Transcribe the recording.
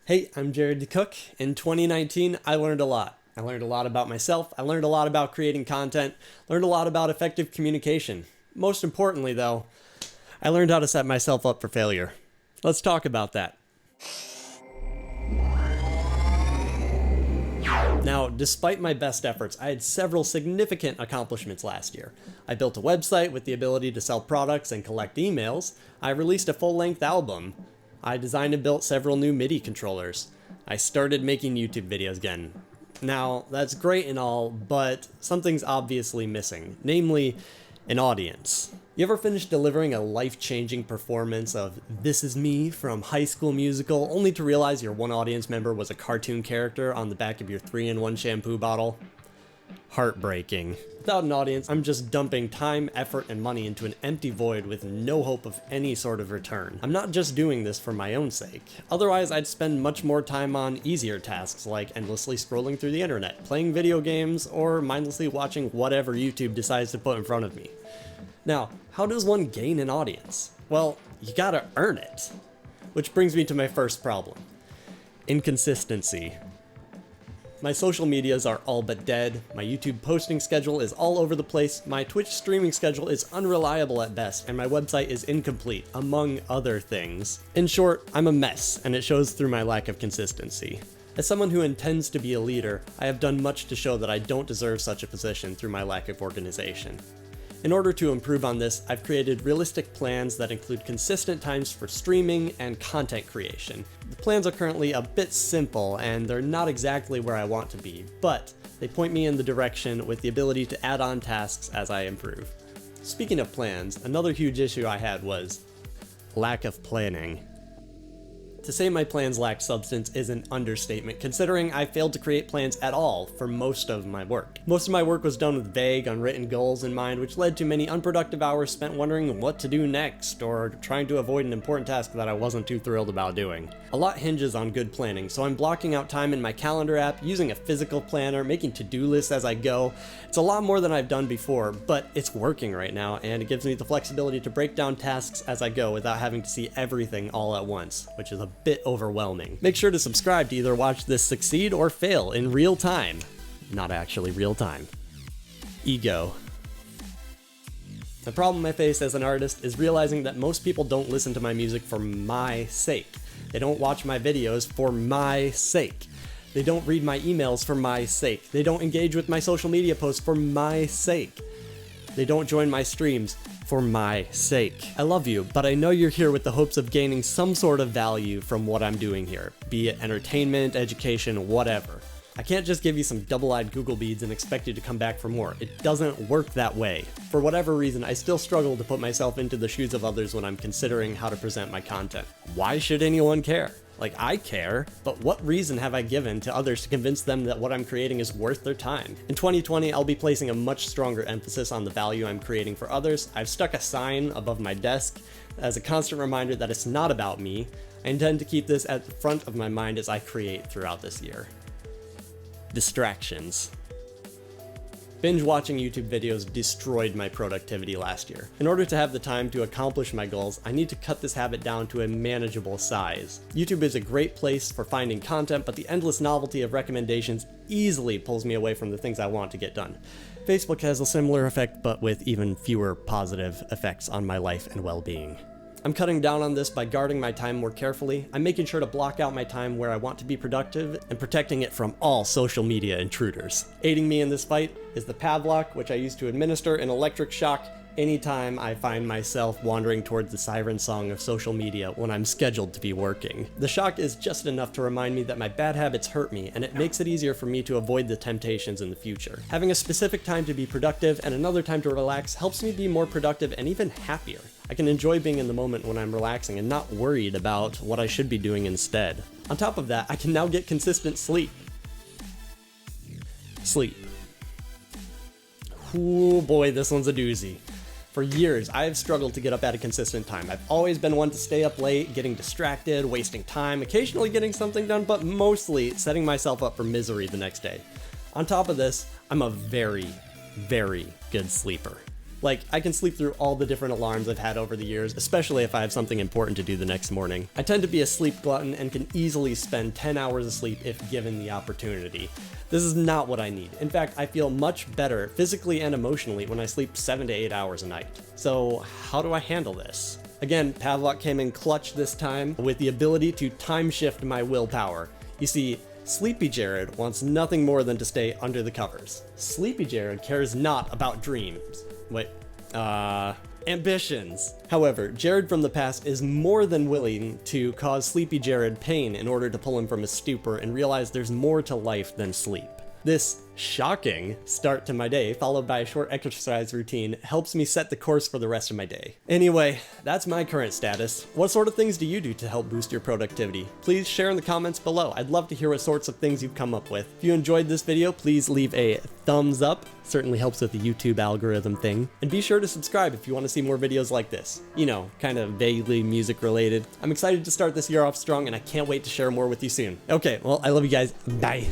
Hey, I'm Jared the Cook. In 2019, I learned a lot. I learned a lot about myself. I learned a lot about creating content. Learned a lot about effective communication. Most importantly, though, I learned how to set myself up for failure. Let's talk about that. Now, despite my best efforts, I had several significant accomplishments last year. I built a website with the ability to sell products and collect emails. I released a full-length album. I designed and built several new MIDI controllers. I started making YouTube videos again. Now, that's great and all, but something's obviously missing, namely, an audience. You ever finish delivering a life-changing performance of This Is Me from High School Musical, only to realize your one audience member was a cartoon character on the back of your 3-in-1 shampoo bottle? Heartbreaking. Without an audience, I'm just dumping time, effort, and money into an empty void with no hope of any sort of return. I'm not just doing this for my own sake. Otherwise, I'd spend much more time on easier tasks like endlessly scrolling through the internet, playing video games, or mindlessly watching whatever YouTube decides to put in front of me. Now, how does one gain an audience? Well, you gotta earn it. Which brings me to my first problem. Inconsistency. My social medias are all but dead, my YouTube posting schedule is all over the place, my Twitch streaming schedule is unreliable at best, and my website is incomplete, among other things. In short, I'm a mess, and it shows through my lack of consistency. As someone who intends to be a leader, I have done much to show that I don't deserve such a position through my lack of organization. In order to improve on this, I've created realistic plans that include consistent times for streaming and content creation. The plans are currently a bit simple, and they're not exactly where I want to be, but they point me in the direction with the ability to add on tasks as I improve. Speaking of plans, another huge issue I had was lack of planning. To say my plans lack substance is an understatement, considering I failed to create plans at all for most of my work. Most of my work was done with vague, unwritten goals in mind, which led to many unproductive hours spent wondering what to do next, or trying to avoid an important task that I wasn't too thrilled about doing. A lot hinges on good planning, so I'm blocking out time in my calendar app, using a physical planner, making to-do lists as I go. It's a lot more than I've done before, but it's working right now, and it gives me the flexibility to break down tasks as I go without having to see everything all at once, which is a bit overwhelming. Make sure to subscribe to either watch this succeed or fail in real time. Not actually real time. Ego. The problem I face as an artist is realizing that most people don't listen to my music for my sake. They don't watch my videos for my sake. They don't read my emails for my sake. They don't engage with my social media posts for my sake. They don't join my streams for my sake. I love you, but I know you're here with the hopes of gaining some sort of value from what I'm doing here, be it entertainment, education, whatever. I can't just give you some double-eyed Google beads and expect you to come back for more. It doesn't work that way. For whatever reason, I still struggle to put myself into the shoes of others when I'm considering how to present my content. Why should anyone care? Like, I care, but what reason have I given to others to convince them that what I'm creating is worth their time? In 2020, I'll be placing a much stronger emphasis on the value I'm creating for others. I've stuck a sign above my desk as a constant reminder that it's not about me. I intend to keep this at the front of my mind as I create throughout this year. Distractions. Binge watching YouTube videos destroyed my productivity last year. In order to have the time to accomplish my goals, I need to cut this habit down to a manageable size. YouTube is a great place for finding content, but the endless novelty of recommendations easily pulls me away from the things I want to get done. Facebook has a similar effect, but with even fewer positive effects on my life and well-being. I'm cutting down on this by guarding my time more carefully. I'm making sure to block out my time where I want to be productive and protecting it from all social media intruders. Aiding me in this fight is the Pavlok, which I use to administer an electric shock anytime I find myself wandering towards the siren song of social media when I'm scheduled to be working. The shock is just enough to remind me that my bad habits hurt me, and it makes it easier for me to avoid the temptations in the future. Having a specific time to be productive and another time to relax helps me be more productive and even happier. I can enjoy being in the moment when I'm relaxing and not worried about what I should be doing instead. On top of that, I can now get consistent sleep. Sleep. Ooh boy, this one's a doozy. For years, I have struggled to get up at a consistent time. I've always been one to stay up late, getting distracted, wasting time, occasionally getting something done, but mostly setting myself up for misery the next day. On top of this, I'm a very, very good sleeper. Like, I can sleep through all the different alarms I've had over the years, especially if I have something important to do the next morning. I tend to be a sleep glutton and can easily spend 10 hours of sleep if given the opportunity. This is not what I need. In fact, I feel much better physically and emotionally when I sleep 7 to 8 hours a night. So how do I handle this? Again, Pavlok came in clutch this time with the ability to time shift my willpower. You see, Sleepy Jared wants nothing more than to stay under the covers. Sleepy Jared cares not about dreams. Wait, ambitions. However, Jared from the past is more than willing to cause Sleepy Jared pain in order to pull him from his stupor and realize there's more to life than sleep. This shocking start to my day, followed by a short exercise routine, helps me set the course for the rest of my day. Anyway, that's my current status. What sort of things do you do to help boost your productivity? Please share in the comments below. I'd love to hear what sorts of things you've come up with. If you enjoyed this video, please leave a thumbs up. Certainly helps with the YouTube algorithm thing. And be sure to subscribe if you want to see more videos like this. You know, kind of vaguely music related. I'm excited to start this year off strong and I can't wait to share more with you soon. Okay, well, I love you guys. Bye.